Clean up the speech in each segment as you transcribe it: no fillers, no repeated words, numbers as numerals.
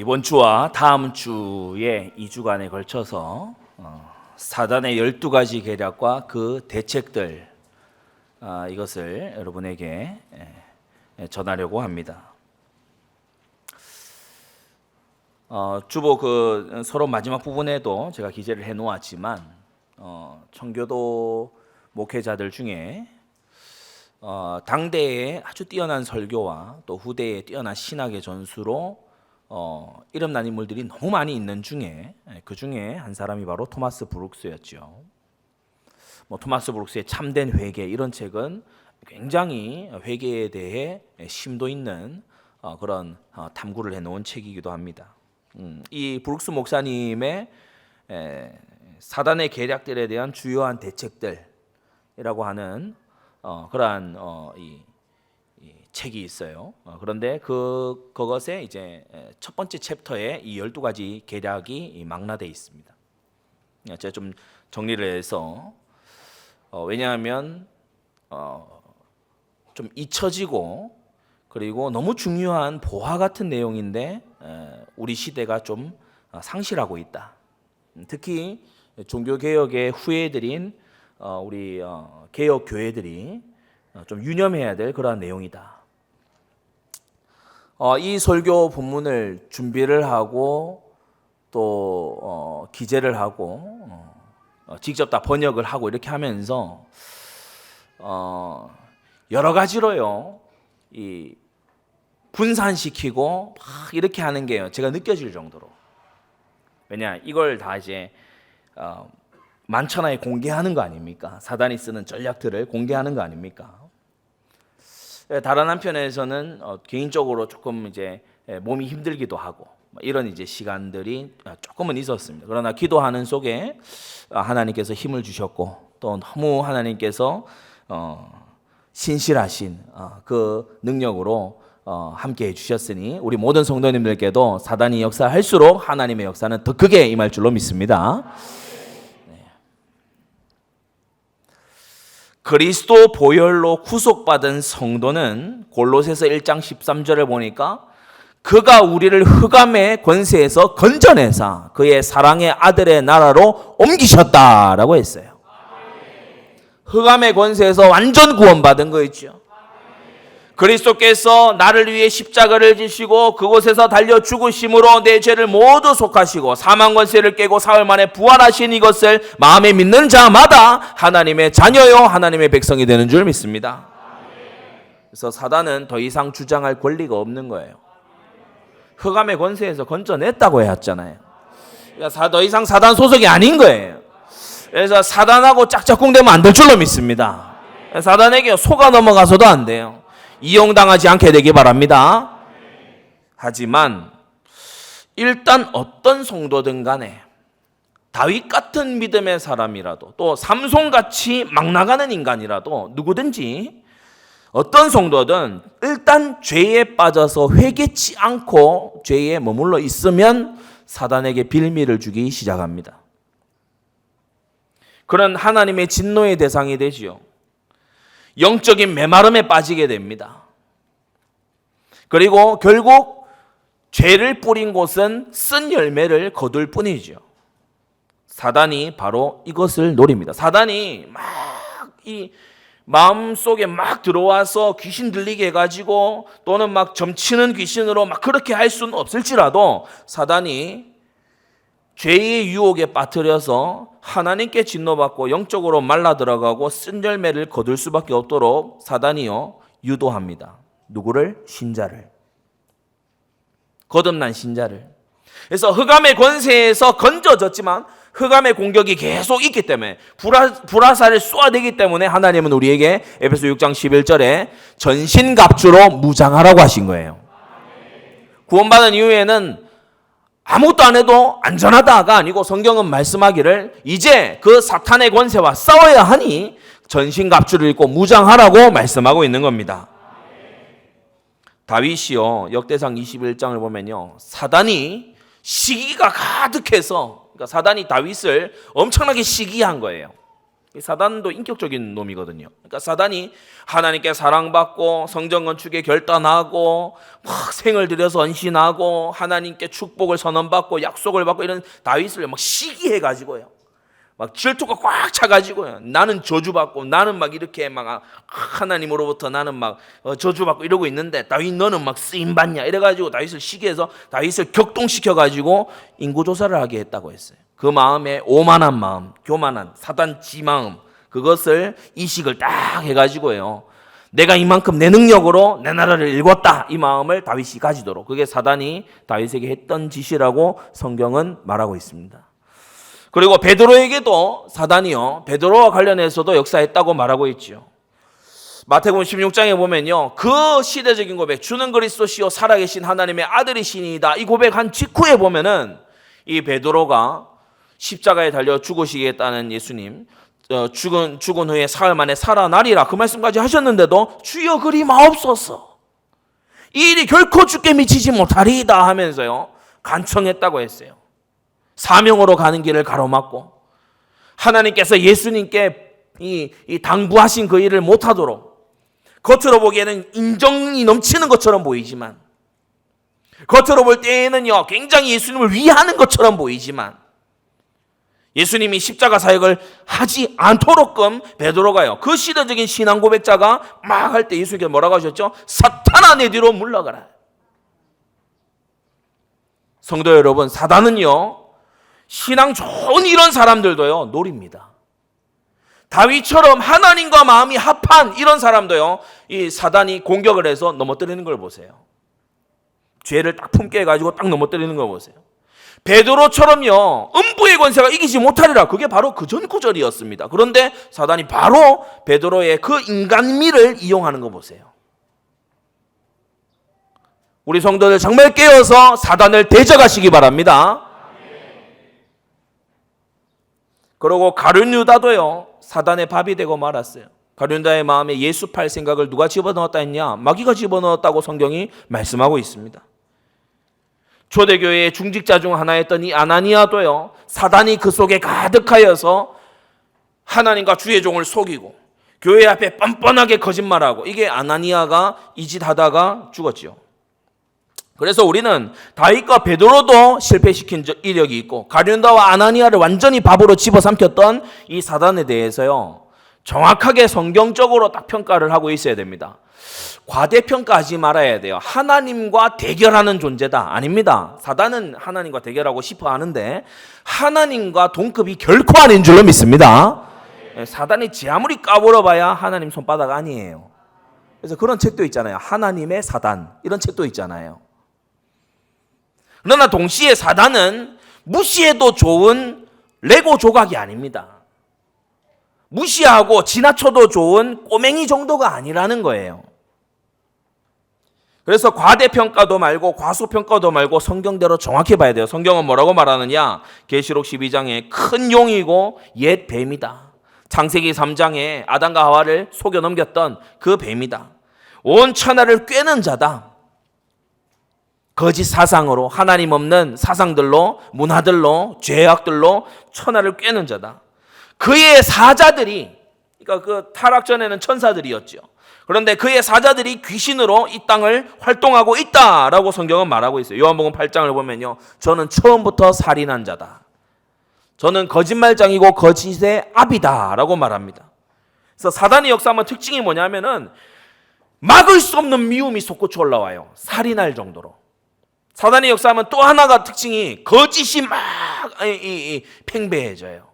이번 주와 다음 주에 2주간에 걸쳐서 사단의 12가지 계략과 그 대책들 이것을 여러분에게 전하려고 합니다. 주보 서로 마지막 부분에도 제가 기재를 해 놓았지만 청교도 목회자들 중에 당대의 아주 뛰어난 설교와 또 후대의 뛰어난 신학의 전수로 이름 난 인물들이 너무 많이 있는 중에 그 중에 한 사람이 바로 토마스 브룩스였죠. 토마스 브룩스의 참된 회개 이런 책은 굉장히 회개에 대해 심도 있는 그런 탐구를 해놓은 책이기도 합니다. 이 브룩스 목사님의 사단의 계략들에 대한 주요한 대책들이라고 하는 그러한 이 책이 있어요. 그런데 그것에 이제 첫 번째 챕터에 이 12가지 계략이 망라되어 있습니다. 제가 좀 정리를 해서 왜냐하면 좀 잊혀지고 그리고 너무 중요한 보화 같은 내용인데 우리 시대가 좀 상실하고 있다. 특히 종교개혁의 후예들인 우리 개혁 교회들이 좀 유념해야 될 그러한 내용이다. 이 설교 본문을 준비를 하고 또 기재를 하고 직접 다 번역을 하고 이렇게 하면서 여러 가지로요 이 분산시키고 막 이렇게 하는 게요 제가 느껴질 정도로. 왜냐 이걸 다 이제 만천하에 공개하는 거 아닙니까? 사단이 쓰는 전략들을 공개하는 거 아닙니까? 다른 한편에서는 개인적으로 조금 이제 몸이 힘들기도 하고 이런 이제 시간들이 조금은 있었습니다. 그러나 기도하는 속에 하나님께서 힘을 주셨고 또 너무 하나님께서 신실하신 그 능력으로 함께 해주셨으니 우리 모든 성도님들께도 사단이 역사할수록 하나님의 역사는 더 크게 임할 줄로 믿습니다. 그리스도 보혈로 구속받은 성도는 골로새서 1장 13절을 보니까 그가 우리를 흑암의 권세에서 건져내사 그의 사랑의 아들의 나라로 옮기셨다라고 했어요. 흑암의 권세에서 완전 구원받은 거 있죠. 그리스도께서 나를 위해 십자가를 지시고 그곳에서 달려 죽으심으로 내 죄를 모두 속하시고 사망 권세를 깨고 사흘 만에 부활하신 이것을 마음에 믿는 자마다 하나님의 자녀요 하나님의 백성이 되는 줄 믿습니다. 그래서 사단은 더 이상 주장할 권리가 없는 거예요. 흑암의 권세에서 건져냈다고 했잖아요. 그러니까 더 이상 사단 소속이 아닌 거예요. 그래서 사단하고 짝짝꿍되면 안 될 줄로 믿습니다. 사단에게 속아 넘어가서도 안 돼요. 이용당하지 않게 되기 바랍니다. 하지만 일단 어떤 성도든 간에 다윗 같은 믿음의 사람이라도 또 삼손같이 막 나가는 인간이라도 누구든지 어떤 성도든 일단 죄에 빠져서 회개치 않고 죄에 머물러 있으면 사단에게 빌미를 주기 시작합니다. 그런 하나님의 진노의 대상이 되지요. 영적인 메마름에 빠지게 됩니다. 그리고 결국 죄를 뿌린 곳은 쓴 열매를 거둘 뿐이죠. 사단이 바로 이것을 노립니다. 사단이 막 이 마음속에 막 들어와서 귀신 들리게 해가지고 또는 막 점치는 귀신으로 막 그렇게 할 수는 없을지라도 사단이 죄의 유혹에 빠뜨려서 하나님께 진노받고 영적으로 말라 들어가고 쓴 열매를 거둘 수밖에 없도록 사단이요 유도합니다. 누구를? 신자를. 거듭난 신자를. 그래서 흑암의 권세에서 건져졌지만 흑암의 공격이 계속 있기 때문에 불화살을 쏘아대기 때문에 하나님은 우리에게 에베소 6장 11절에 전신갑주로 무장하라고 하신 거예요. 구원받은 이후에는 아무것도 안 해도 안전하다가 아니고 성경은 말씀하기를 이제 그 사탄의 권세와 싸워야 하니 전신갑주를 입고 무장하라고 말씀하고 있는 겁니다. 다윗이요 역대상 21장을 보면요 사단이 시기가 가득해서 그러니까 사단이 다윗을 엄청나게 시기한 거예요. 사단도 인격적인 놈이거든요. 그러니까 사단이 하나님께 사랑받고 성전 건축에 결단하고 막 생을 들여서 헌신하고 하나님께 축복을 선언받고 약속을 받고 이런 다윗을 막 시기해가지고요. 막 질투가 꽉 차가지고요. 나는 저주받고 나는 막 이렇게 막 하나님으로부터 나는 막 저주받고 이러고 있는데 다윗 너는 막 쓰임받냐 이래가지고 다윗을 시기해서 다윗을 격동시켜가지고 인구조사를 하게 했다고 했어요. 그 마음에 오만한 마음, 교만한 사단지 마음, 그것을 이식을 딱 해가지고요. 내가 이만큼 내 능력으로 내 나라를 일궜다 이 마음을 다윗이 가지도록, 그게 사단이 다윗에게 했던 짓이라고 성경은 말하고 있습니다. 그리고 베드로에게도 사단이요, 베드로와 관련해서도 역사했다고 말하고 있죠. 마태복음 16장에 보면요, 그 시대적인 고백, 주는 그리스도시요 살아계신 하나님의 아들이시니이다, 이 고백한 직후에 보면은 이 베드로가 십자가에 달려 죽으시겠다는 예수님, 죽은 후에 사흘 만에 살아나리라 그 말씀까지 하셨는데도 주여 그리 마옵소서, 이 일이 결코 주께 미치지 못하리이다 하면서요 간청했다고 했어요. 사명으로 가는 길을 가로막고 하나님께서 예수님께 이 당부하신 그 일을 못하도록, 겉으로 보기에는 인정이 넘치는 것처럼 보이지만, 겉으로 볼 때에는요 굉장히 예수님을 위하는 것처럼 보이지만, 예수님이 십자가 사역을 하지 않도록끔 베드로가요 그 시대적인 신앙 고백자가 막 할 때 예수님께서 뭐라고 하셨죠? 사탄아 내 뒤로 물러가라. 성도 여러분, 사단은요 신앙 좋은 이런 사람들도요 노립니다. 다윗처럼 하나님과 마음이 합한 이런 사람도요 이 사단이 공격을 해서 넘어뜨리는 걸 보세요. 죄를 딱 품게 해가지고 딱 넘어뜨리는 걸 보세요. 베드로처럼요 음부의 권세가 이기지 못하리라, 그게 바로 그 전 구절이었습니다. 그런데 사단이 바로 베드로의 그 인간미를 이용하는 거 보세요. 우리 성도들 정말 깨어서 사단을 대적하시기 바랍니다. 그리고 가룟 유다도요 사단의 밥이 되고 말았어요. 가룟 유다의 마음에 예수 팔 생각을 누가 집어넣었다 했냐? 마귀가 집어넣었다고 성경이 말씀하고 있습니다. 초대교회의 중직자 중 하나였던 이 아나니아도요 사단이 그 속에 가득하여서 하나님과 주의 종을 속이고 교회 앞에 뻔뻔하게 거짓말하고, 이게 아나니아가 이 짓 하다가 죽었지요. 그래서 우리는 다윗과 베드로도 실패시킨 이력이 있고 가룟 유다와 아나니아를 완전히 밥으로 집어삼켰던 이 사단에 대해서요 정확하게 성경적으로 딱 평가를 하고 있어야 됩니다. 과대평가하지 말아야 돼요. 하나님과 대결하는 존재다, 아닙니다. 사단은 하나님과 대결하고 싶어 하는데 하나님과 동급이 결코 아닌 줄로 믿습니다. 사단이 지 아무리 까불어봐야 하나님 손바닥 아니에요. 그래서 그런 책도 있잖아요. 하나님의 사단, 이런 책도 있잖아요. 그러나 동시에 사단은 무시해도 좋은 레고 조각이 아닙니다. 무시하고 지나쳐도 좋은 꼬맹이 정도가 아니라는 거예요. 그래서 과대평가도 말고 과소평가도 말고 성경대로 정확히 봐야 돼요. 성경은 뭐라고 말하느냐? 계시록 12장에 큰 용이고 옛 뱀이다. 창세기 3장에 아담과 하와를 속여 넘겼던 그 뱀이다. 온 천하를 꿰는 자다. 거짓 사상으로, 하나님 없는 사상들로, 문화들로, 죄악들로 천하를 꿰는 자다. 그의 사자들이, 그러니까 그 타락 전에는 천사들이었죠. 그런데 그의 사자들이 귀신으로 이 땅을 활동하고 있다라고 성경은 말하고 있어요. 요한복음 8장을 보면요, 저는 처음부터 살인한 자다, 저는 거짓말장이고 거짓의 압이다라고 말합니다. 그래서 사단의 역사하면 특징이 뭐냐면은 막을 수 없는 미움이 솟구쳐 올라와요. 살인할 정도로. 사단의 역사하면 또 하나가 특징이 거짓이 막 팽배해져요.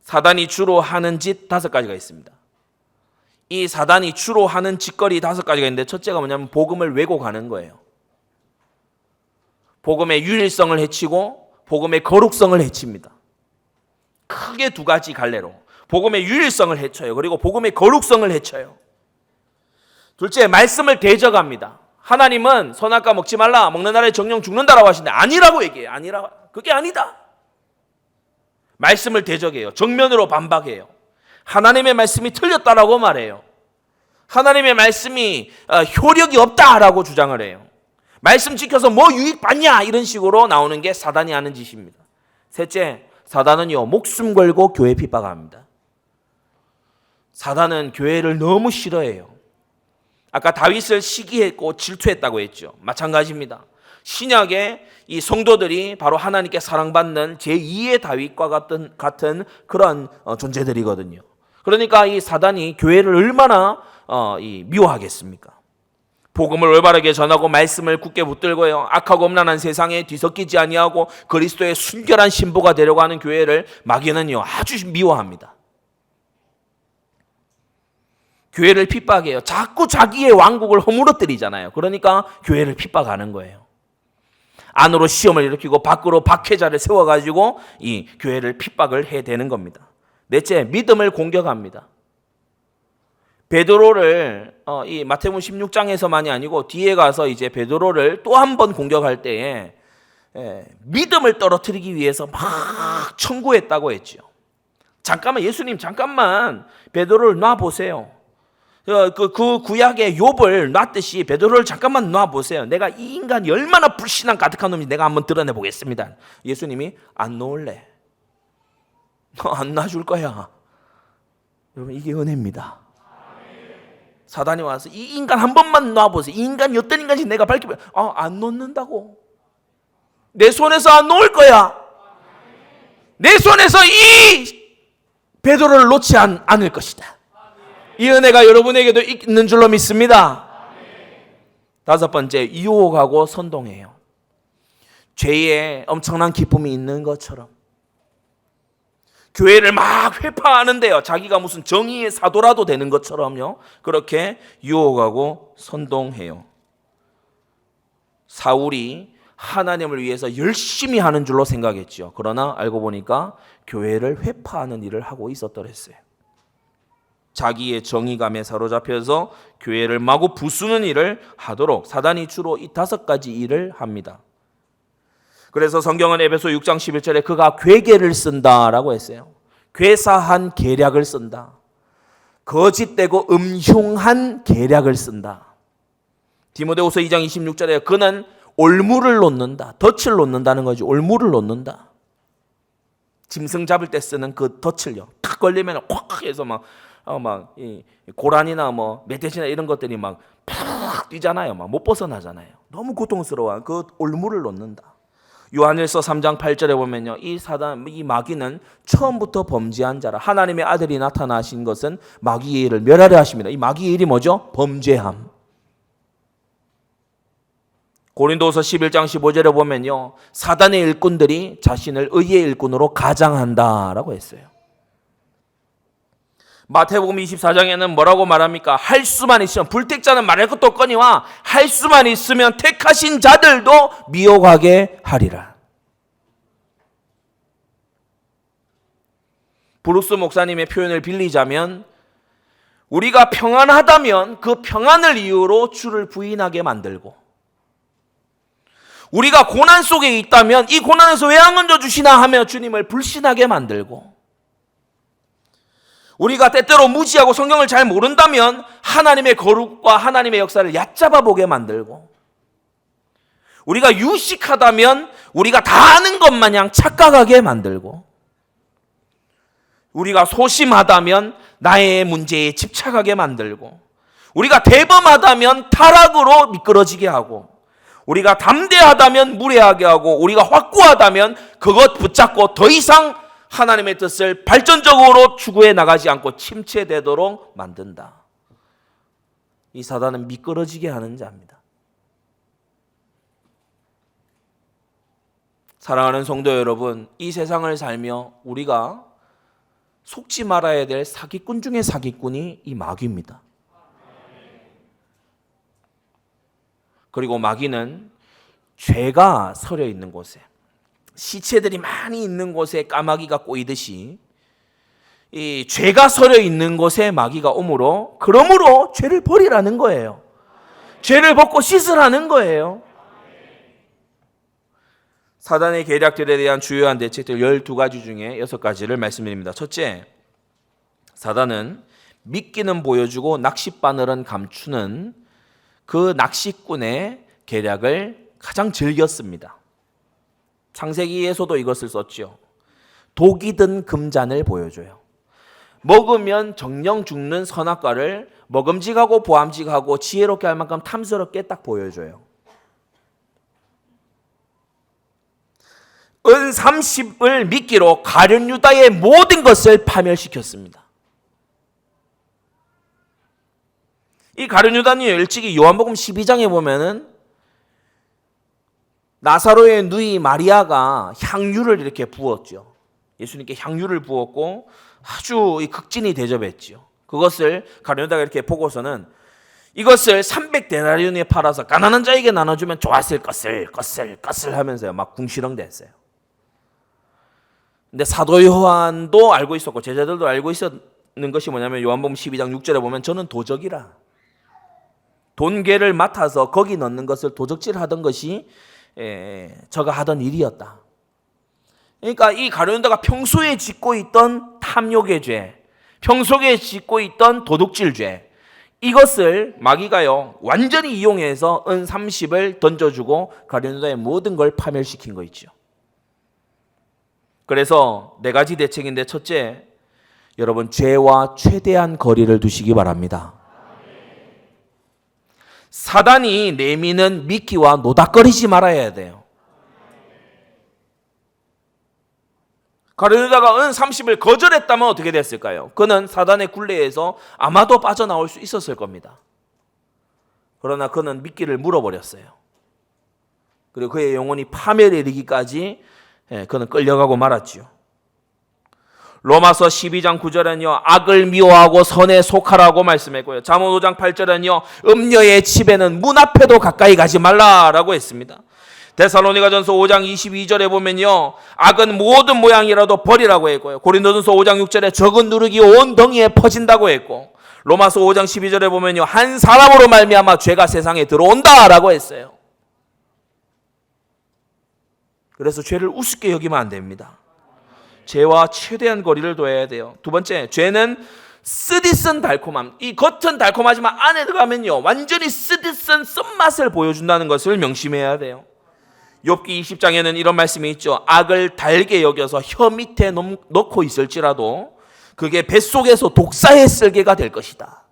사단이 주로 하는 짓 5가지가 있습니다. 이 사단이 주로 하는 짓거리 5가지가 있는데, 첫째가 뭐냐면 복음을 왜곡하는 거예요. 복음의 유일성을 해치고 복음의 거룩성을 해칩니다. 크게 2가지 갈래로 복음의 유일성을 해쳐요. 그리고 복음의 거룩성을 해쳐요. 둘째, 말씀을 대적합니다. 하나님은 선악과 먹지 말라, 먹는 날에 정령 죽는다라고 하시는데 아니라고 얘기해요. 아니라, 그게 아니다. 말씀을 대적해요. 정면으로 반박해요. 하나님의 말씀이 틀렸다라고 말해요. 하나님의 말씀이 효력이 없다라고 주장을 해요. 말씀 지켜서 뭐 유익 받냐 이런 식으로 나오는 게 사단이 하는 짓입니다. 셋째, 사단은요, 목숨 걸고 교회 핍박합니다. 사단은 교회를 너무 싫어해요. 아까 다윗을 시기했고 질투했다고 했죠. 마찬가지입니다. 신약의 이 성도들이 바로 하나님께 사랑받는 제2의 다윗과 같은 그런 존재들이거든요. 그러니까 이 사단이 교회를 얼마나 미워하겠습니까? 복음을 올바르게 전하고 말씀을 굳게 붙들고요, 악하고 음란한 세상에 뒤섞이지 아니하고 그리스도의 순결한 신부가 되려고 하는 교회를 마귀는요 아주 미워합니다. 교회를 핍박해요. 자꾸 자기의 왕국을 허물어뜨리잖아요. 그러니까 교회를 핍박하는 거예요. 안으로 시험을 일으키고 밖으로 박해자를 세워가지고 이 교회를 핍박을 해대는 겁니다. 넷째, 믿음을 공격합니다. 베드로를 이 마태복음 16장에서만이 아니고 뒤에 가서 이제 베드로를 또 한 번 공격할 때에 믿음을 떨어뜨리기 위해서 막 청구했다고 했죠. 잠깐만, 예수님 잠깐만 베드로를 놔보세요. 그 구약의 욥을 놨듯이 베드로를 잠깐만 놔보세요. 내가 이 인간이 얼마나 불신앙 가득한 놈인지 내가 한번 드러내 보겠습니다. 예수님이 안 놓을래. 안 놔줄 거야. 여러분, 이게 은혜입니다. 사단이 와서 이 인간 한 번만 놔보세요. 이 인간이 어떤 인간인지 내가 밝히면 안 놓는다고. 내 손에서 안 놓을 거야. 내 손에서 이 베드로를 놓지 않을 것이다. 이 은혜가 여러분에게도 있는 줄로 믿습니다. 다섯 번째, 유혹하고 선동해요. 죄에 엄청난 기쁨이 있는 것처럼 교회를 막 회파하는데요, 자기가 무슨 정의의 사도라도 되는 것처럼요, 그렇게 유혹하고 선동해요. 사울이 하나님을 위해서 열심히 하는 줄로 생각했죠. 그러나 알고 보니까 교회를 회파하는 일을 하고 있었더랬어요. 자기의 정의감에 사로잡혀서 교회를 마구 부수는 일을 하도록 사단이 주로 이 다섯 가지 일을 합니다. 그래서 성경은 에베소 6장 11절에 그가 괴계를 쓴다라고 했어요. 괴사한 계략을 쓴다. 거짓되고 음흉한 계략을 쓴다. 디모데후서 2장 26절에 그는 올무를 놓는다. 덫을 놓는다는 거지. 올무를 놓는다. 짐승 잡을 때 쓰는 그 덫을요, 탁 걸리면 확 해서 이 고란이나 멧돼지나 이런 것들이 막 팍 뛰잖아요. 막 못 벗어나잖아요. 너무 고통스러워. 그 올무를 놓는다. 요한일서 3장 8절에 보면요, 이 마귀는 처음부터 범죄한 자라. 하나님의 아들이 나타나신 것은 마귀의 일을 멸하려 하십니다. 이 마귀의 일이 뭐죠? 범죄함. 고린도서 11장 15절에 보면요, 사단의 일꾼들이 자신을 의의 일꾼으로 가장한다라고 했어요. 마태복음 24장에는 뭐라고 말합니까? 할 수만 있으면, 불택자는 말할 것도 없거니와 할 수만 있으면 택하신 자들도 미혹하게 하리라. 브루스 목사님의 표현을 빌리자면, 우리가 평안하다면 그 평안을 이유로 주를 부인하게 만들고, 우리가 고난 속에 있다면 이 고난에서 왜 안 건져주시나 하며 주님을 불신하게 만들고, 우리가 때때로 무지하고 성경을 잘 모른다면 하나님의 거룩과 하나님의 역사를 얕잡아 보게 만들고, 우리가 유식하다면 우리가 다 아는 것 마냥 착각하게 만들고, 우리가 소심하다면 나의 문제에 집착하게 만들고, 우리가 대범하다면 타락으로 미끄러지게 하고, 우리가 담대하다면 무례하게 하고, 우리가 확고하다면 그것 붙잡고 더 이상 하나님의 뜻을 발전적으로 추구해 나가지 않고 침체되도록 만든다. 이 사단은 미끄러지게 하는 자입니다. 사랑하는 성도 여러분, 이 세상을 살며 우리가 속지 말아야 될 사기꾼 중에 사기꾼이 이 마귀입니다. 그리고 마귀는 죄가 서려 있는 곳에, 시체들이 많이 있는 곳에 까마귀가 꼬이듯이 이 죄가 서려 있는 곳에 마귀가 오므로, 그러므로 죄를 버리라는 거예요. 죄를 벗고 씻으라는 거예요. 사단의 계략들에 대한 주요한 대책들 12가지 중에 6가지를 말씀드립니다. 첫째, 사단은 미끼는 보여주고 낚싯바늘은 감추는 그 낚시꾼의 계략을 가장 즐겼습니다. 창세기에서도 이것을 썼죠. 독이 든 금잔을 보여줘요. 먹으면 정령 죽는 선악과를 먹음직하고 보암직하고 지혜롭게 할 만큼 탐스럽게 딱 보여줘요. 은 30을 미끼로 가룟 유다의 모든 것을 파멸시켰습니다. 이 가룟 유다는 일찍이 요한복음 12장에 보면은 나사로의 누이 마리아가 향유를 이렇게 부었죠. 예수님께 향유를 부었고 아주 극진히 대접했지요. 그것을 가룟 유다가 이렇게 보고서는 이것을 300데나리온에 팔아서 가난한 자에게 나눠주면 좋았을 것을 하면서요. 막 궁시렁댔어요. 근데 사도 요한도 알고 있었고 제자들도 알고 있었는 것이 뭐냐면 요한복음 12장 6절에 보면 저는 도적이라. 돈괴를 맡아서 거기 넣는 것을 도적질하던 것이 저가 하던 일이었다. 그러니까 이 가룟 유다가 평소에 짓고 있던 탐욕의 죄, 평소에 짓고 있던 도둑질 죄, 이것을 마귀가요 완전히 이용해서 은 30을 던져주고 가룟 유다의 모든 걸 파멸시킨 거 있죠. 그래서 4가지 대책인데 첫째, 여러분 죄와 최대한 거리를 두시기 바랍니다. 사단이 내미는 미끼와 노닥거리지 말아야 돼요. 가룟 유다가 은 30을 거절했다면 어떻게 됐을까요? 그는 사단의 굴레에서 아마도 빠져나올 수 있었을 겁니다. 그러나 그는 미끼를 물어버렸어요. 그리고 그의 영혼이 파멸에 이르기까지 그는 끌려가고 말았지요. 로마서 12장 9절은요 악을 미워하고 선에 속하라고 말씀했고요. 잠언 5장 8절은요 음녀의 집에는 문 앞에도 가까이 가지 말라라고 했습니다. 데살로니가전서 5장 22절에 보면요 악은 모든 모양이라도 버리라고 했고요. 고린도전서 5장 6절에 적은 누룩이 온 덩이에 퍼진다고 했고, 로마서 5장 12절에 보면요 한 사람으로 말미암아 죄가 세상에 들어온다라고 했어요. 그래서 죄를 우습게 여기면 안 됩니다. 죄와 최대한 거리를 둬야 돼요. 두 번째, 죄는 쓰디쓴 달콤함. 이 겉은 달콤하지만 안에 들어가면요 완전히 쓰디쓴 쓴맛을 보여준다는 것을 명심해야 돼요. 욥기 20장에는 이런 말씀이 있죠. 악을 달게 여겨서 혀 밑에 넣고 있을지라도 그게 뱃속에서 독사의 쓸개가 될 것이다.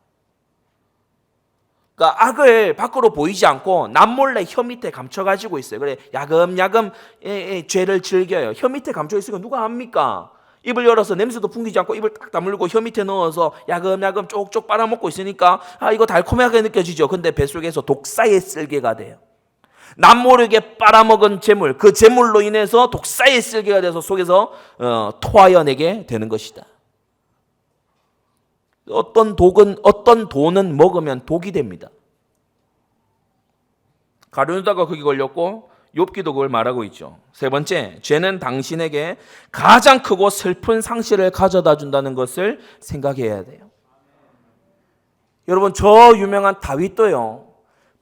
그러니까 악을 밖으로 보이지 않고 남몰래 혀 밑에 감춰가지고 있어요. 그래 야금야금 죄를 즐겨요. 혀 밑에 감춰 있으니까 누가 압니까? 입을 열어서 냄새도 풍기지 않고 입을 딱 다물고 혀 밑에 넣어서 야금야금 쪽쪽 빨아먹고 있으니까 이거 달콤하게 느껴지죠. 근데 뱃속에서 독사의 쓸개가 돼요. 남모르게 빨아먹은 재물, 그 재물로 인해서 독사의 쓸개가 돼서 속에서 토하여내게 되는 것이다. 어떤 돈은 먹으면 독이 됩니다. 가룟 유다가 거기 걸렸고 욥기도 그걸 말하고 있죠. 세 번째, 죄는 당신에게 가장 크고 슬픈 상실을 가져다 준다는 것을 생각해야 돼요. 여러분 저 유명한 다윗도요.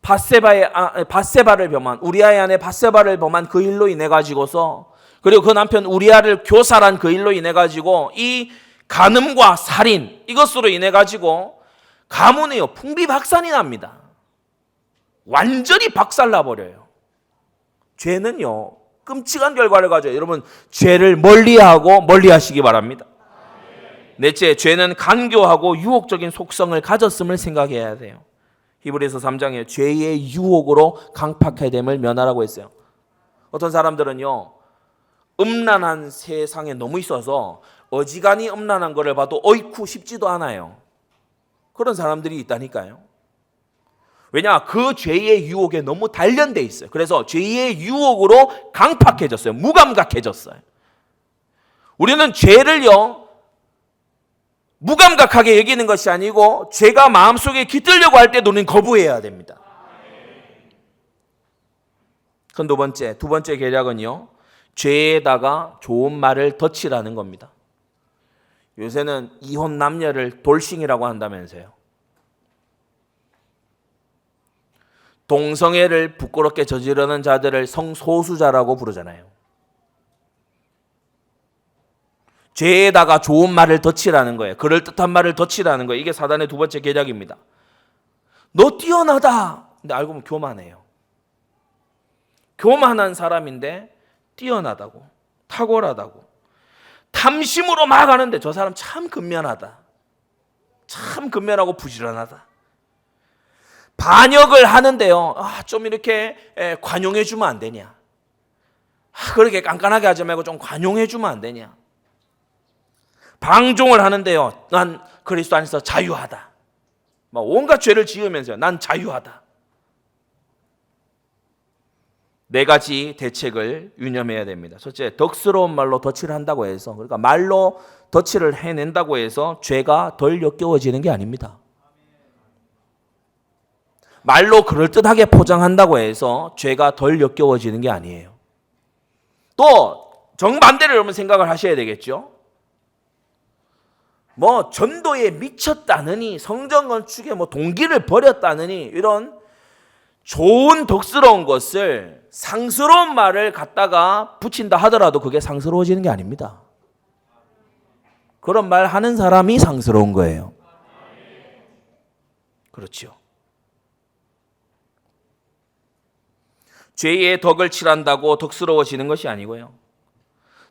밧세바를 범한 우리아의 아내 밧세바를 범한 그 일로 인해 가지고서, 그리고 그 남편 우리아를 교살한 그 일로 인해 가지고 이 간음과 살인 이것으로 인해 가지고 가문이요 풍비박산이 납니다. 완전히 박살나 버려요. 죄는요 끔찍한 결과를 가져요. 여러분 죄를 멀리하고 멀리하시기 바랍니다. 넷째, 죄는 간교하고 유혹적인 속성을 가졌음을 생각해야 돼요. 히브리서 3장에 죄의 유혹으로 강팍해 됨을 면하라고 했어요. 어떤 사람들은요 음란한 세상에 너무 있어서 어지간히 음란한 거를 봐도 어이쿠 싶지도 않아요. 그런 사람들이 있다니까요. 왜냐? 그 죄의 유혹에 너무 단련돼 있어요. 그래서 죄의 유혹으로 강팍해졌어요. 무감각해졌어요. 우리는 죄를요 무감각하게 여기는 것이 아니고 죄가 마음속에 깃들려고 할 때도 우리는 거부해야 됩니다. 그건 두 번째 계략은요 죄에다가 좋은 말을 덧치라는 겁니다. 요새는 이혼 남녀를 돌싱이라고 한다면서요. 동성애를 부끄럽게 저지르는 자들을 성소수자라고 부르잖아요. 죄에다가 좋은 말을 덧치라는 거예요. 그럴듯한 말을 덧치라는 거예요. 이게 사단의 두 번째 계략입니다. 너 뛰어나다. 근데 알고 보면 교만해요. 교만한 사람인데 뛰어나다고, 탁월하다고. 탐심으로 막 하는데 저 사람 참 근면하다. 참 근면하고 부지런하다. 반역을 하는데요. 좀 이렇게 관용해 주면 안 되냐. 그렇게 깐깐하게 하지 말고 좀 관용해 주면 안 되냐. 방종을 하는데요. 난 그리스도 안에서 자유하다. 온갖 죄를 지으면서 난 자유하다. 네 가지 대책을 유념해야 됩니다. 첫째, 덕스러운 말로 덧칠을 한다고 해서, 그러니까 말로 덧칠을 해낸다고 해서 죄가 덜 역겨워지는 게 아닙니다. 말로 그럴듯하게 포장한다고 해서 죄가 덜 역겨워지는 게 아니에요. 또 정반대로 여러분 생각을 하셔야 되겠죠. 전도에 미쳤다느니, 성전 건축에 동기를 버렸다느니, 이런 좋은 덕스러운 것을, 상스러운 말을 갖다가 붙인다 하더라도 그게 상스러워지는 게 아닙니다. 그런 말 하는 사람이 상스러운 거예요. 그렇죠. 죄의 덕을 칠한다고 덕스러워지는 것이 아니고요.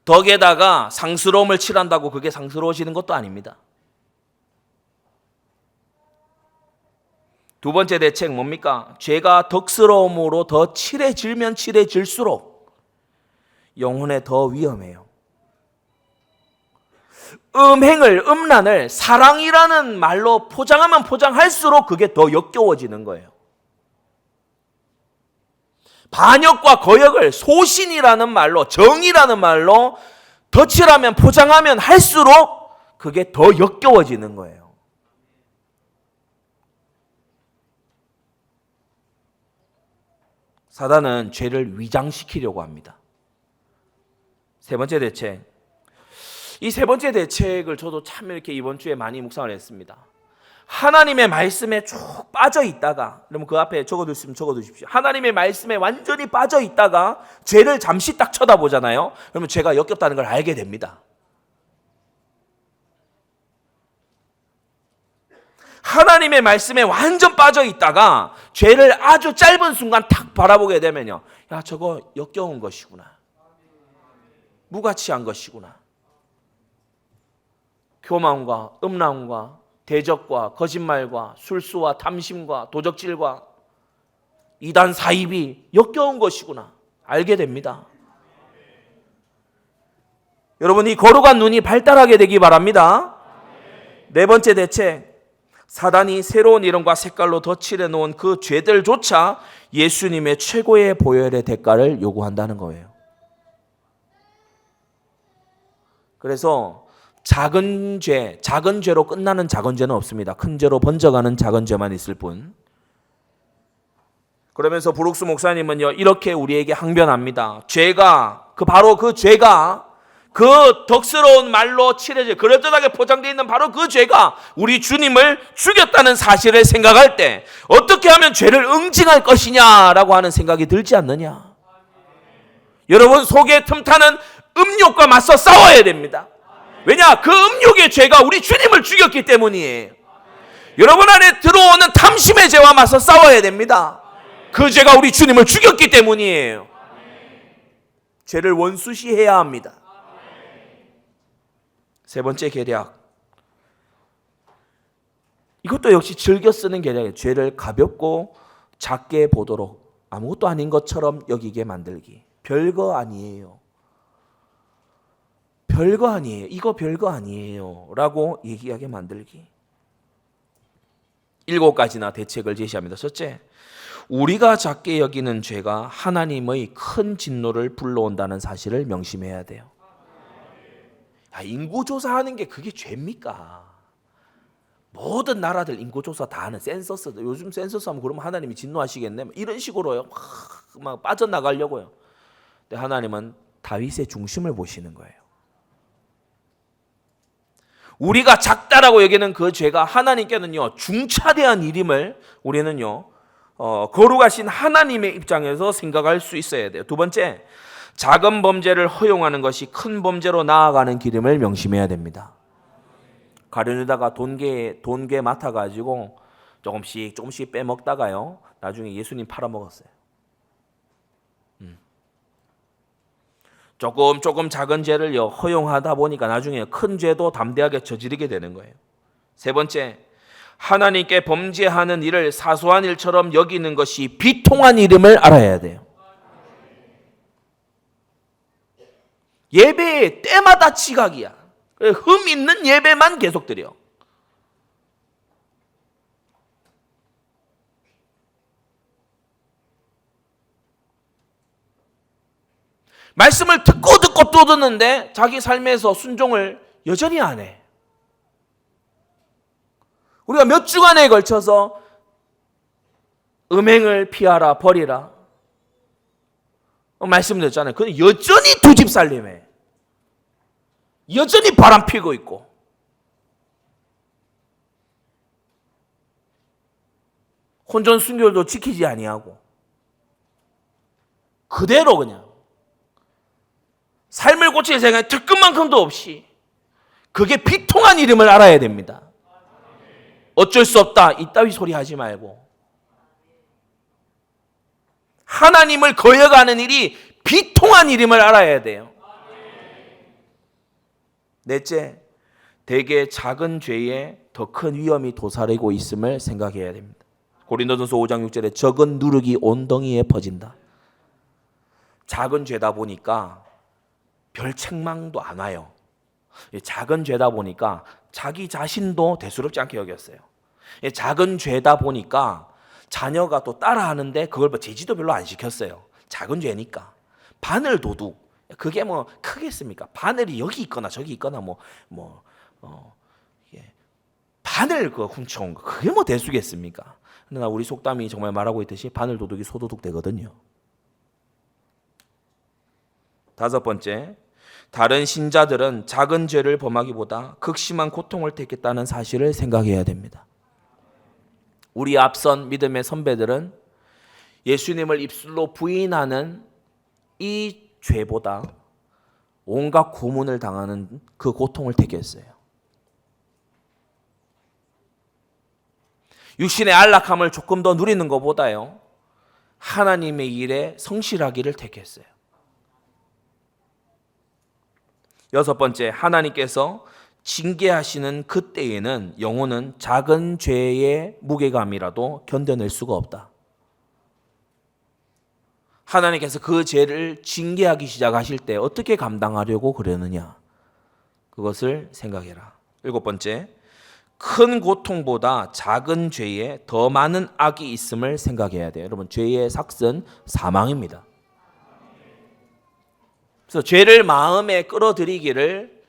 덕에다가 상스러움을 칠한다고 그게 상스러워지는 것도 아닙니다. 두 번째 대책 뭡니까? 죄가 덕스러움으로 더 칠해질면 칠해질수록 영혼에 더 위험해요. 음란을 사랑이라는 말로 포장하면 포장할수록 그게 더 역겨워지는 거예요. 반역과 거역을 소신이라는 말로, 정의라는 말로 덧칠하면 포장하면 할수록 그게 더 역겨워지는 거예요. 사단은 죄를 위장시키려고 합니다. 세 번째 대책. 이 세 번째 대책을 저도 참 이렇게 이번 주에 많이 묵상을 했습니다. 하나님의 말씀에 쭉 빠져 있다가, 그러면 그 앞에 적어두시면 적어두십시오. 하나님의 말씀에 완전히 빠져 있다가 죄를 잠시 딱 쳐다보잖아요. 그러면 죄가 역겹다는 걸 알게 됩니다. 하나님의 말씀에 완전 빠져 있다가 죄를 아주 짧은 순간 탁 바라보게 되면요, 야, 저거 역겨운 것이구나, 무가치한 것이구나. 교만과 음란과 대적과 거짓말과 술수와 탐심과 도적질과 이단 사입이 역겨운 것이구나 알게 됩니다. 여러분, 이 거룩한 눈이 발달하게 되기 바랍니다. 네 번째 대책. 사단이 새로운 이름과 색깔로 덧칠해 놓은 그 죄들조차 예수님의 최고의 보혈의 대가를 요구한다는 거예요. 그래서 작은 죄로 끝나는 작은 죄는 없습니다. 큰 죄로 번져가는 작은 죄만 있을 뿐. 그러면서 브룩스 목사님은요, 이렇게 우리에게 항변합니다. 죄가 그 덕스러운 말로 칠해져 그럴듯하게 포장되어 있는 바로 그 죄가 우리 주님을 죽였다는 사실을 생각할 때 어떻게 하면 죄를 응징할 것이냐라고 하는 생각이 들지 않느냐. 여러분, 속에 틈타는 음욕과 맞서 싸워야 됩니다. 왜냐? 그 음욕의 죄가 우리 주님을 죽였기 때문이에요. 여러분 안에 들어오는 탐심의 죄와 맞서 싸워야 됩니다. 그 죄가 우리 주님을 죽였기 때문이에요. 죄를 원수시해야 합니다. 세 번째 계략. 이것도 역시 즐겨 쓰는 계략이에요. 죄를 가볍고 작게 보도록, 아무것도 아닌 것처럼 여기게 만들기. 별거 아니에요. 별거 아니에요. 이거 별거 아니에요. 라고 얘기하게 만들기. 7가지나 대책을 제시합니다. 첫째, 우리가 작게 여기는 죄가 하나님의 큰 진노를 불러온다는 사실을 명심해야 돼요. 인구조사하는 게 그게 죄입니까? 모든 나라들 인구조사 다 하는 센서스, 요즘 센서스 하면 그러면 하나님이 진노하시겠네, 이런 식으로요 막 빠져나가려고요. 근데 하나님은 다윗의 중심을 보시는 거예요. 우리가 작다라고 여기는 그 죄가 하나님께는요 중차대한 일임을 우리는요 거룩하신 하나님의 입장에서 생각할 수 있어야 돼요. 두 번째, 작은 범죄를 허용하는 것이 큰 범죄로 나아가는 길임을 명심해야 됩니다. 가려내다가 돈개 맡아가지고 조금씩 빼먹다가요 나중에 예수님 팔아먹었어요. 조금 작은 죄를 허용하다 보니까 나중에 큰 죄도 담대하게 저지르게 되는 거예요. 세 번째, 하나님께 범죄하는 일을 사소한 일처럼 여기는 것이 비통한 일임을 알아야 돼요. 예배에 때마다 지각이야. 흠 있는 예배만 계속 드려. 말씀을 듣고 또 듣는데 자기 삶에서 순종을 여전히 안 해. 우리가 몇 주간에 걸쳐서 음행을 피하라, 버리라 말씀드렸잖아요. 그는 여전히 두 집 살림해. 여전히 바람 피고 있고, 혼전 순결도 지키지 아니하고 그대로 그냥 삶을 고칠 생각이 들끝만큼도 없이, 그게 비통한 일임을 알아야 됩니다. 어쩔 수 없다 이따위 소리 하지 말고 하나님을 거역하는 일이 비통한 일임을 알아야 돼요. 넷째, 대개 작은 죄에 더 큰 위험이 도사리고 있음을 생각해야 됩니다. 고린도전서 5장 6절에 적은 누룩이 온 덩이에 퍼진다. 작은 죄다 보니까 별 책망도 안 와요. 작은 죄다 보니까 자기 자신도 대수롭지 않게 여겼어요. 작은 죄다 보니까 자녀가 또 따라하는데 그걸 제지도 별로 안 시켰어요. 작은 죄니까. 바늘 도둑, 그게 뭐 크겠습니까? 바늘이 여기 있거나 저기 있거나 바늘 그 훔쳐온 거, 그게 뭐 대수겠습니까? 그러나 우리 속담이 정말 말하고 있듯이 바늘 도둑이 소도둑 되거든요. 다섯 번째, 다른 신자들은 작은 죄를 범하기보다 극심한 고통을 택했다는 사실을 생각해야 됩니다. 우리 앞선 믿음의 선배들은 예수님을 입술로 부인하는 이 죄보다 온갖 고문을 당하는 그 고통을 택했어요. 육신의 안락함을 조금 더 누리는 것보다요, 하나님의 일에 성실하기를 택했어요. 여섯 번째, 하나님께서 징계하시는 그때에는 영혼은 작은 죄의 무게감이라도 견뎌낼 수가 없다. 하나님께서 그 죄를 징계하기 시작하실 때 어떻게 감당하려고 그러느냐, 그것을 생각해라. 일곱 번째, 큰 고통보다 작은 죄에 더 많은 악이 있음을 생각해야 돼요. 여러분, 죄의 삭은 사망입니다. 그래서 죄를 마음에 끌어들이기를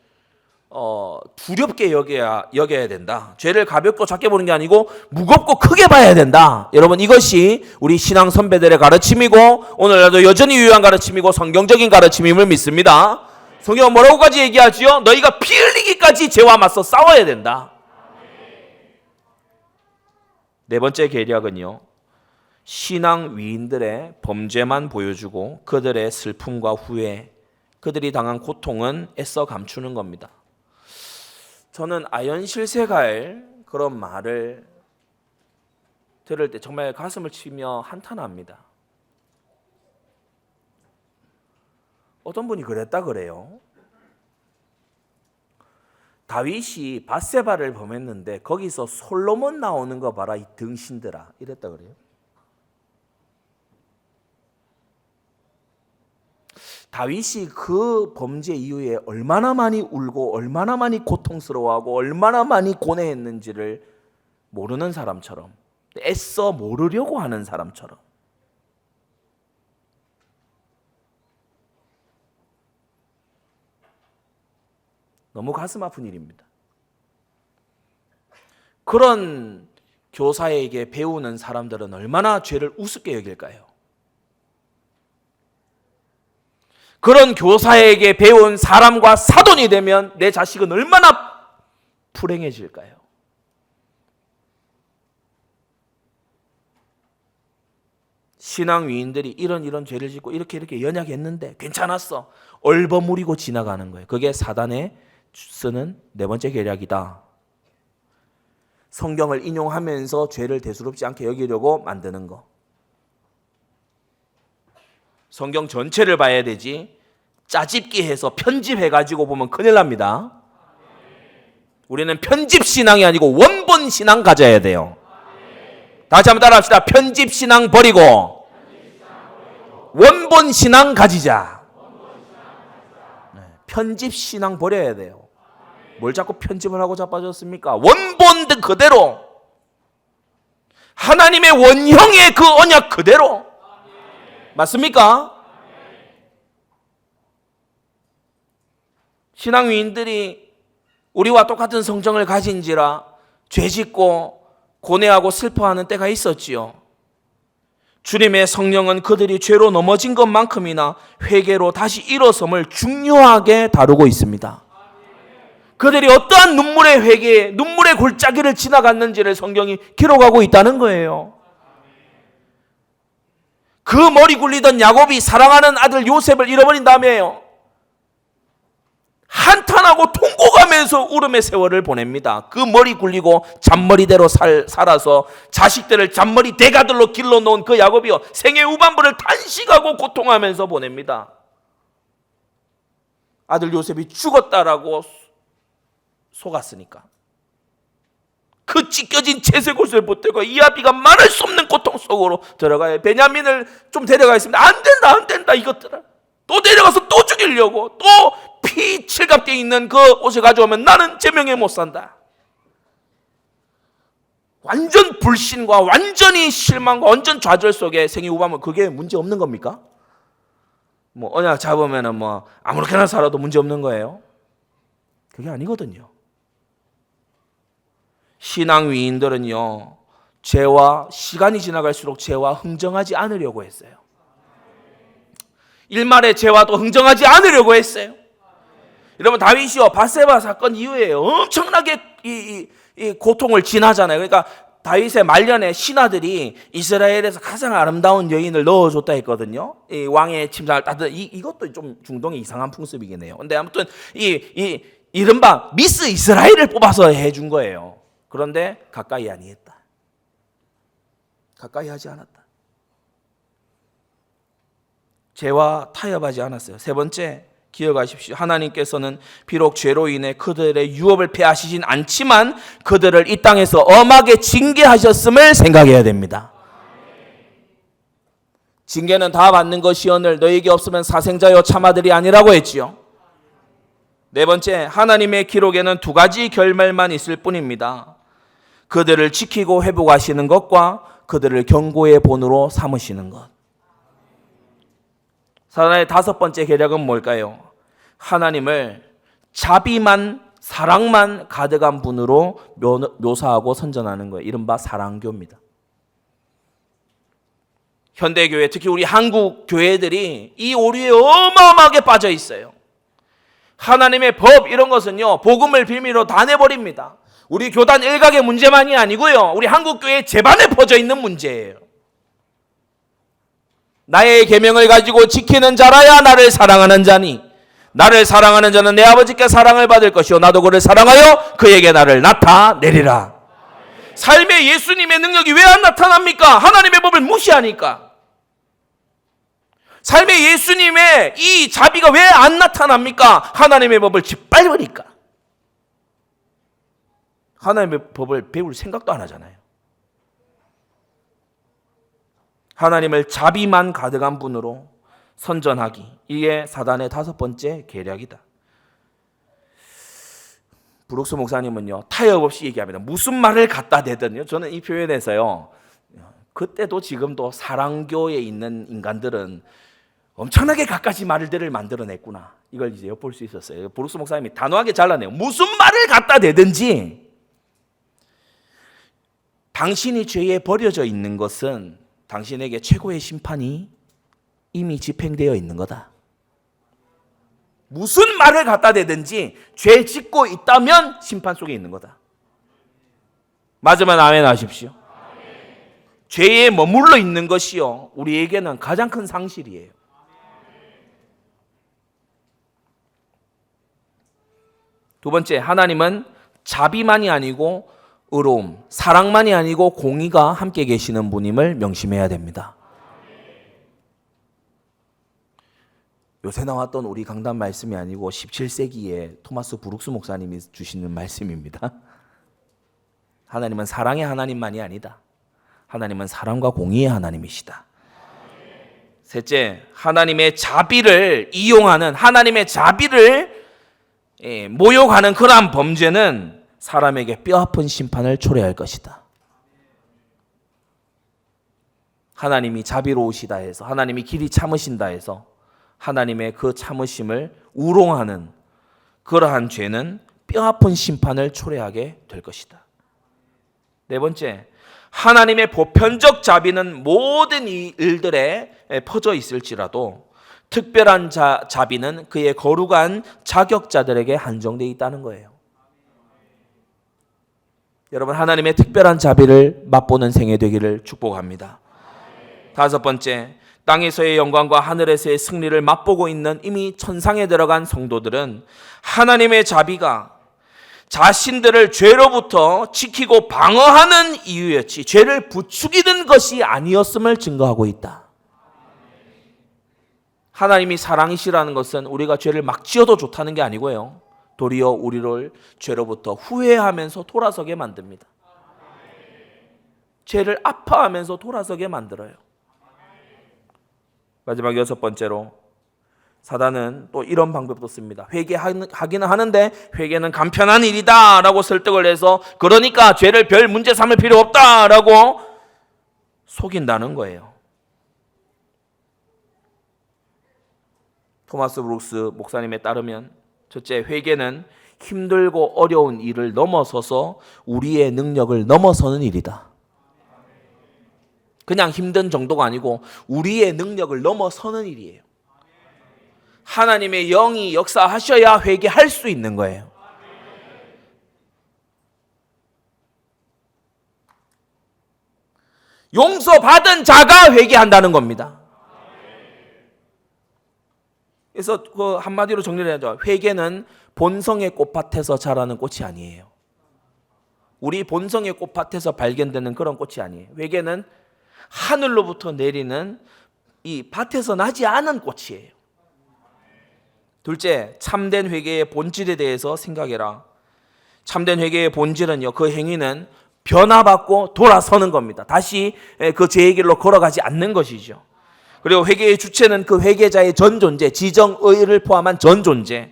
두렵게 여겨야 된다. 죄를 가볍고 작게 보는 게 아니고 무겁고 크게 봐야 된다. 여러분, 이것이 우리 신앙 선배들의 가르침이고 오늘날도 여전히 유효한 가르침이고 성경적인 가르침임을 믿습니다. 성경은 뭐라고까지 얘기하지요? 너희가 피 흘리기까지 죄와 맞서 싸워야 된다. 네 번째 계략은요, 신앙 위인들의 범죄만 보여주고 그들의 슬픔과 후회, 그들이 당한 고통은 애써 감추는 겁니다. 저는 아연실세갈 그런 말을 들을 때 정말 가슴을 치며 한탄합니다. 어떤 분이 그랬다 그래요. 다윗이 밧세바를 범했는데 거기서 솔로몬 나오는 거 봐라 이 등신들아, 이랬다 그래요. 다윗이 그 범죄 이후에 얼마나 많이 울고 얼마나 많이 고통스러워하고 얼마나 많이 고뇌했는지를 모르는 사람처럼, 애써 모르려고 하는 사람처럼. 너무 가슴 아픈 일입니다. 그런 교사에게 배우는 사람들은 얼마나 죄를 우습게 여길까요? 그런 교사에게 배운 사람과 사돈이 되면 내 자식은 얼마나 불행해질까요? 신앙 위인들이 이런 죄를 짓고 이렇게 연약했는데 괜찮았어, 얼버무리고 지나가는 거예요. 그게 사단의 쓰는 네 번째 계략이다. 성경을 인용하면서 죄를 대수롭지 않게 여기려고 만드는 거. 성경 전체를 봐야 되지 짜집기 해서 편집해가지고 보면 큰일 납니다. 우리는 편집신앙이 아니고 원본신앙 가져야 돼요. 다시 한번 따라합시다. 편집신앙 버리고 원본신앙 가지자. 편집신앙 버려야 돼요. 뭘 자꾸 편집을 하고 자빠졌습니까? 원본 그대로, 하나님의 원형의 그 언약 그대로. 맞습니까? 신앙위인들이 우리와 똑같은 성정을 가진지라 죄짓고 고뇌하고 슬퍼하는 때가 있었지요. 주님의 성령은 그들이 죄로 넘어진 것만큼이나 회개로 다시 일어섬을 중요하게 다루고 있습니다. 그들이 어떠한 눈물의 회개, 눈물의 골짜기를 지나갔는지를 성경이 기록하고 있다는 거예요. 그 머리 굴리던 야곱이 사랑하는 아들 요셉을 잃어버린 다음에요, 한탄하고 통곡하면서 울음의 세월을 보냅니다. 그 머리 굴리고 잔머리대로 살아서 자식들을 잔머리 대가들로 길러놓은 그 야곱이요, 생애 후반부를 탄식하고 고통하면서 보냅니다. 아들 요셉이 죽었다라고 속았으니까. 그 찢겨진 채색옷을 붙들고 이아비가 말할 수 없는 고통 속으로 들어가요. 베냐민을 좀 데려가 있습니다. 안 된다 이것들을. 또 데려가서 또 죽이려고, 또 피 칠갑게 있는 그 옷을 가져오면 나는 제명에 못 산다. 완전 불신과 완전히 실망과 완전 좌절 속에 생애 후반부, 그게 문제 없는 겁니까? 뭐 언약 잡으면은 뭐 아무렇게나 살아도 문제 없는 거예요? 그게 아니거든요. 신앙 위인들은요, 죄와 시간이 지나갈수록 죄와 흥정하지 않으려고 했어요. 일말의 죄와도 흥정하지 않으려고 했어요. 여러분, 다윗이요, 밧세바 사건 이후에 엄청나게 이 고통을 지나잖아요. 그러니까 다윗의 말년에 신하들이 이스라엘에서 가장 아름다운 여인을 넣어줬다 했거든요. 이 왕의 침상을 따뜻, 이것도 좀 중동의 이상한 풍습이긴 해요. 근데 아무튼 이른바 미스 이스라엘을 뽑아서 해준 거예요. 그런데 가까이 아니했다. 가까이 하지 않았다. 죄와 타협하지 않았어요. 세 번째, 기억하십시오. 하나님께서는 비록 죄로 인해 그들의 유업을 패하시진 않지만 그들을 이 땅에서 엄하게 징계하셨음을 생각해야 됩니다. 징계는 다 받는 것이오늘 너에게 없으면 사생자여 참아들이 아니라고 했지요. 네 번째, 하나님의 기록에는 두 가지 결말만 있을 뿐입니다. 그들을 지키고 회복하시는 것과 그들을 경고의 본으로 삼으시는 것. 사단의 다섯 번째 계략은 뭘까요? 하나님을 자비만, 사랑만 가득한 분으로 묘사하고 선전하는 거예요. 이른바 사랑교입니다. 현대교회, 특히 우리 한국 교회들이 이 오류에 어마어마하게 빠져 있어요. 하나님의 법 이런 것은요, 복음을 빌미로 다 내버립니다. 우리 교단 일각의 문제만이 아니고요, 우리 한국교회 제반에 퍼져 있는 문제예요. 나의 계명을 가지고 지키는 자라야 나를 사랑하는 자니 나를 사랑하는 자는 내 아버지께 사랑을 받을 것이요 나도 그를 사랑하여 그에게 나를 나타내리라. 삶의 예수님의 능력이 왜 안 나타납니까? 하나님의 법을 무시하니까. 삶의 예수님의 이 자비가 왜 안 나타납니까? 하나님의 법을 짓밟으니까. 하나님의 법을 배울 생각도 안 하잖아요. 하나님을 자비만 가득한 분으로 선전하기, 이게 사단의 다섯 번째 계략이다. 브룩스 목사님은요, 타협 없이 얘기합니다. 무슨 말을 갖다 대든요. 저는 이 표현에서요, 그때도 지금도 사랑교에 있는 인간들은 엄청나게 갖가지 말들을 만들어냈구나, 이걸 이제 엿볼 수 있었어요. 브룩스 목사님이 단호하게 잘라내요. 무슨 말을 갖다 대든지 당신이 죄에 버려져 있는 것은 당신에게 최고의 심판이 이미 집행되어 있는 거다. 무슨 말을 갖다 대든지 죄 짓고 있다면 심판 속에 있는 거다. 맞으면 아멘 하십시오. 죄에 머물러 있는 것이요, 우리에게는 가장 큰 상실이에요. 두 번째, 하나님은 자비만이 아니고 의로움, 사랑만이 아니고 공의가 함께 계시는 분임을 명심해야 됩니다. 요새 나왔던 우리 강단 말씀이 아니고 17세기에 토마스 브룩스 목사님이 주시는 말씀입니다. 하나님은 사랑의 하나님만이 아니다. 하나님은 사랑과 공의의 하나님이시다. 셋째, 하나님의 자비를 이용하는, 하나님의 자비를 모욕하는 그러한 범죄는 사람에게 뼈아픈 심판을 초래할 것이다. 하나님이 자비로우시다 해서, 하나님이 길이 참으신다 해서 하나님의 그 참으심을 우롱하는 그러한 죄는 뼈아픈 심판을 초래하게 될 것이다. 네 번째, 하나님의 보편적 자비는 모든 이 일들에 퍼져 있을지라도 특별한 자비는 그의 거룩한 자격자들에게 한정되어 있다는 거예요. 여러분, 하나님의 특별한 자비를 맛보는 생애 되기를 축복합니다. 다섯 번째, 땅에서의 영광과 하늘에서의 승리를 맛보고 있는 이미 천상에 들어간 성도들은 하나님의 자비가 자신들을 죄로부터 지키고 방어하는 이유였지 죄를 부추기는 것이 아니었음을 증거하고 있다. 하나님이 사랑이시라는 것은 우리가 죄를 막 지어도 좋다는 게 아니고요, 도리어 우리를 죄로부터 후회하면서 돌아서게 만듭니다. 죄를 아파하면서 돌아서게 만들어요. 마지막 여섯 번째로, 사단은 또 이런 방법도 씁니다. 회개하기는 하는데 회개는 간편한 일이다 라고 설득을 해서, 그러니까 죄를 별 문제 삼을 필요 없다 라고 속인다는 거예요. 토마스 브룩스 목사님에 따르면, 첫째, 회개는 힘들고 어려운 일을 넘어서서 우리의 능력을 넘어서는 일이다. 그냥 힘든 정도가 아니고 우리의 능력을 넘어서는 일이에요. 하나님의 영이 역사하셔야 회개할 수 있는 거예요. 용서받은 자가 회개한다는 겁니다. 그래서 그 한마디로 정리를 해야죠. 회개는 본성의 꽃밭에서 자라는 꽃이 아니에요. 우리 본성의 꽃밭에서 발견되는 그런 꽃이 아니에요. 회개는 하늘로부터 내리는 이 밭에서 나지 않은 꽃이에요. 둘째, 참된 회개의 본질에 대해서 생각해라. 참된 회개의 본질은요, 그 행위는 변화받고 돌아서는 겁니다. 다시 그 죄의 길로 걸어가지 않는 것이죠. 그리고 회개의 주체는 그 회개자의 전 존재, 지정의를 포함한 전 존재.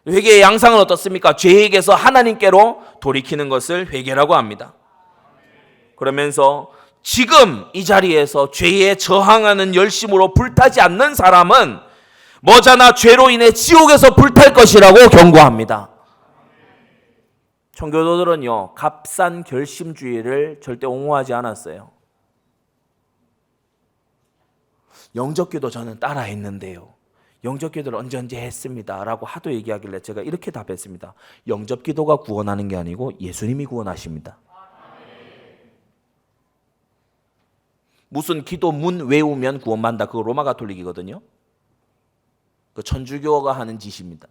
회개의 양상은 어떻습니까? 죄에게서 하나님께로 돌이키는 것을 회개라고 합니다. 그러면서 지금 이 자리에서 죄에 저항하는 열심으로 불타지 않는 사람은 머지않아 죄로 인해 지옥에서 불탈 것이라고 경고합니다. 청교도들은요, 값싼 결심주의를 절대 옹호하지 않았어요. 영접기도 저는 따라 했는데요, 영접기도를 언제 했습니다 라고 하도 얘기하길래 제가 이렇게 답했습니다. 영접기도가 구원하는 게 아니고 예수님이 구원하십니다. 무슨 기도문 외우면 구원받는다, 그거 로마 가톨릭이거든요. 그 천주교가 하는 짓입니다.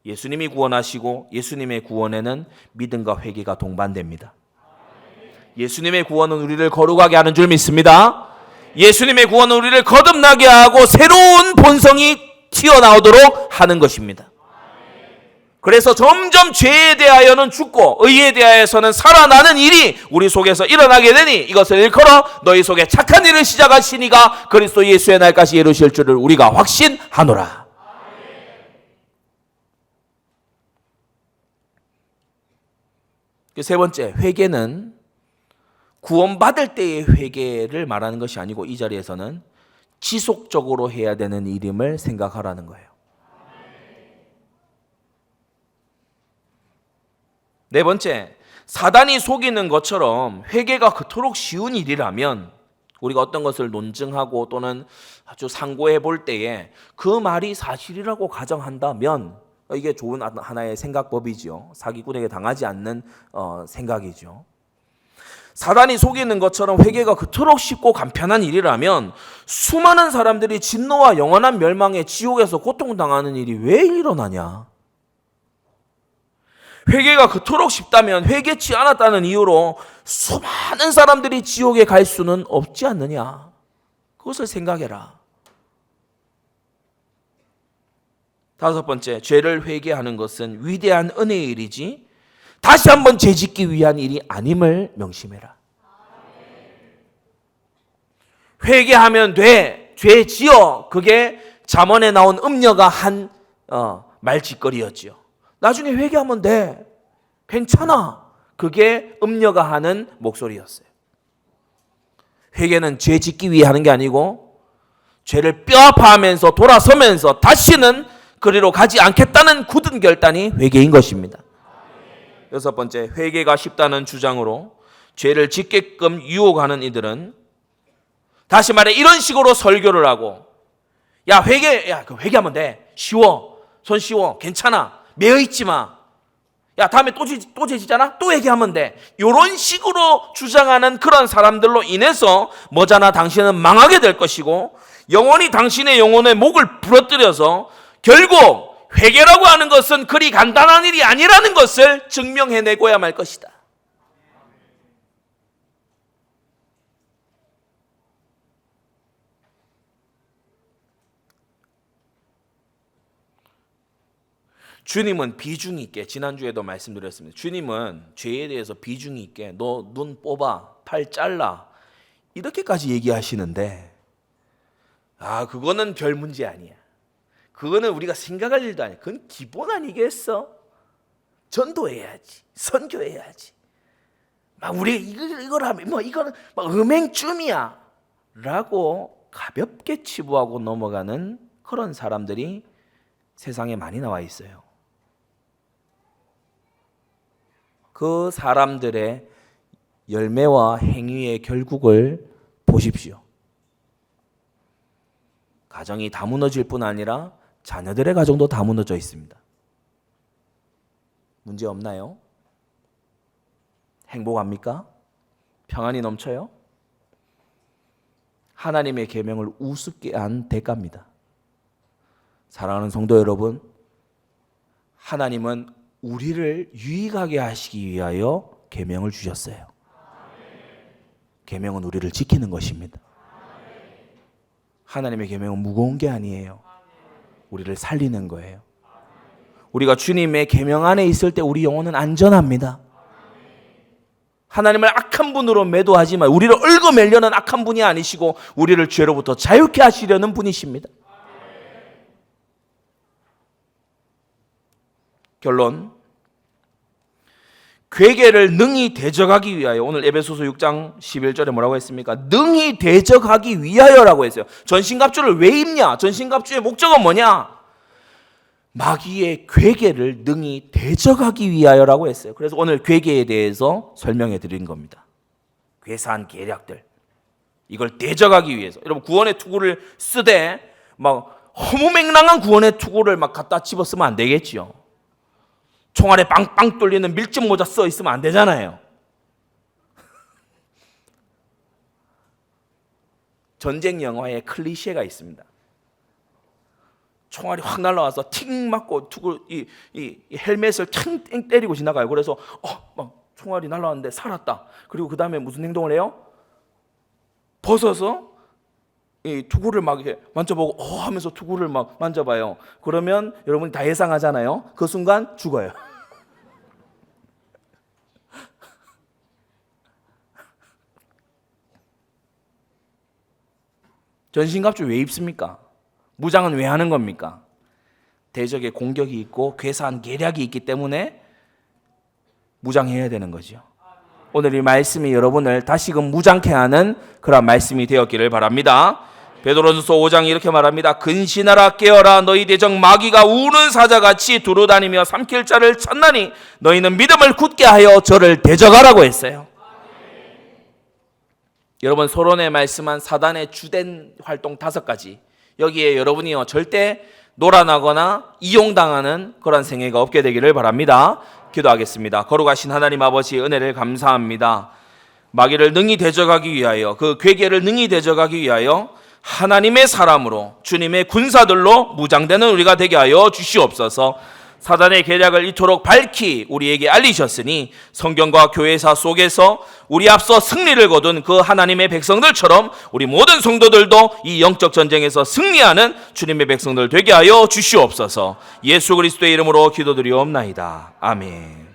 예수님이 구원하시고 예수님의 구원에는 믿음과 회개가 동반됩니다. 예수님의 구원은 우리를 거룩하게 하는 줄 믿습니다. 예수님의 구원은 우리를 거듭나게 하고 새로운 본성이 튀어나오도록 하는 것입니다. 그래서 점점 죄에 대하여는 죽고 의에 대하여서는 살아나는 일이 우리 속에서 일어나게 되니 이것을 일컬어 너희 속에 착한 일을 시작하시니가 그리스도 예수의 날까지 이루실 줄을 우리가 확신하노라. 세 번째, 회개는 구원받을 때의 회개를 말하는 것이 아니고 이 자리에서는 지속적으로 해야 되는 일임을 생각하라는 거예요. 네 번째, 사단이 속이는 것처럼 회개가 그토록 쉬운 일이라면 우리가 어떤 것을 논증하고 또는 아주 상고해 볼 때에 그 말이 사실이라고 가정한다면 이게 좋은 하나의 생각법이죠. 사기꾼에게 당하지 않는 생각이죠. 사단이 속이는 것처럼 회개가 그토록 쉽고 간편한 일이라면 수많은 사람들이 진노와 영원한 멸망의 지옥에서 고통당하는 일이 왜 일어나냐? 회개가 그토록 쉽다면 회개치 않았다는 이유로 수많은 사람들이 지옥에 갈 수는 없지 않느냐? 그것을 생각해라. 다섯 번째, 죄를 회개하는 것은 위대한 은혜의 일이지 다시 한번 죄짓기 위한 일이 아님을 명심해라. 회개하면 돼, 죄 지어. 그게 잠언에 나온 음녀가 한 말짓거리였지요. 나중에 회개하면 돼, 괜찮아. 그게 음녀가 하는 목소리였어요. 회개는 죄 짓기 위해 하는 게 아니고 죄를 뼈아파하면서 돌아서면서 다시는 그리로 가지 않겠다는 굳은 결단이 회개인 것입니다. 여섯 번째, 회개가 쉽다는 주장으로 죄를 짓게끔 유혹하는 이들은, 다시 말해 이런 식으로 설교를 하고, 야 회개하면 돼, 쉬워, 손 쉬워, 괜찮아, 매여있지 마, 야 다음에 또 죄지잖아, 또 회개하면 돼, 이런 식으로 주장하는 그런 사람들로 인해서 뭐잖아, 당신은 망하게 될 것이고 영원히 당신의 영혼의 목을 부러뜨려서 결국 회개라고 하는 것은 그리 간단한 일이 아니라는 것을 증명해내고야 말 것이다. 주님은 비중 있게, 지난주에도 말씀드렸습니다. 주님은 죄에 대해서 비중 있게 너 눈 뽑아, 팔 잘라, 이렇게까지 얘기하시는데, 그거는 별 문제 아니야. 그거는 우리가 생각할 일도 아니야. 그건 기본 아니겠어? 전도해야지, 선교해야지. 우리가 이걸 하면 이거는 음행쯤이야 라고 가볍게 치부하고 넘어가는 그런 사람들이 세상에 많이 나와 있어요. 그 사람들의 열매와 행위의 결국을 보십시오. 가정이 다 무너질 뿐 아니라 자녀들의 가정도 다 무너져 있습니다. 문제 없나요? 행복합니까? 평안이 넘쳐요? 하나님의 계명을 우습게 한 대가입니다. 사랑하는 성도 여러분, 하나님은 우리를 유익하게 하시기 위하여 계명을 주셨어요. 계명은 우리를 지키는 것입니다. 하나님의 계명은 무거운 게 아니에요. 우리를 살리는 거예요. 우리가 주님의 계명 안에 있을 때 우리 영혼은 안전합니다. 하나님을 악한 분으로 매도하지만 우리를 얽어매려는 악한 분이 아니시고 우리를 죄로부터 자유케 하시려는 분이십니다. 결론, 괴계를 능히 대적하기 위하여, 오늘 에베소서 6장 11절에 뭐라고 했습니까? 능히 대적하기 위하여라고 했어요. 전신갑주를 왜 입냐? 전신갑주의 목적은 뭐냐? 마귀의 괴계를 능히 대적하기 위하여라고 했어요. 그래서 오늘 괴계에 대해서 설명해 드린 겁니다. 괴사한 계략들, 이걸 대적하기 위해서. 여러분, 구원의 투구를 쓰되 허무맹랑한 구원의 투구를 갖다 집어쓰면 안 되겠지요. 총알에 빵빵 뚫리는 밀짚 모자 써 있으면 안 되잖아요. 전쟁 영화에 클리셰가 있습니다. 총알이 확 날라와서 팅 맞고 이 헬멧을 팅 때리고 지나가요. 그래서 총알이 날라왔는데 살았다. 그리고 그 다음에 무슨 행동을 해요? 벗어서 이 투구를 이렇게 만져보고 하면서 투구를 만져봐요. 그러면 여러분이 다 예상하잖아요. 그 순간 죽어요. 전신갑주 왜 입습니까? 무장은 왜 하는 겁니까? 대적의 공격이 있고 괴사한 계략이 있기 때문에 무장해야 되는 거죠. 오늘 이 말씀이 여러분을 다시금 무장케 하는 그런 말씀이 되었기를 바랍니다. 베드로전서 5장 이렇게 말합니다. 근신하라, 깨어라. 너희 대적 마귀가 우는 사자같이 두루다니며 삼킬 자를 찾나니 너희는 믿음을 굳게 하여 저를 대적하라고 했어요. 여러분, 서론에 말씀한 사단의 주된 활동 5가지, 여기에 여러분이 절대 놀아나거나 이용당하는 그런 생애가 없게 되기를 바랍니다. 기도하겠습니다. 거룩하신 하나님 아버지, 은혜를 감사합니다. 마귀를 능히 대적하기 위하여, 그 괴계를 능히 대적하기 위하여 하나님의 사람으로, 주님의 군사들로 무장되는 우리가 되게 하여 주시옵소서. 사단의 계략을 이토록 밝히 우리에게 알리셨으니 성경과 교회사 속에서 우리 앞서 승리를 거둔 그 하나님의 백성들처럼 우리 모든 성도들도 이 영적 전쟁에서 승리하는 주님의 백성들 되게 하여 주시옵소서. 예수 그리스도의 이름으로 기도드리옵나이다. 아멘.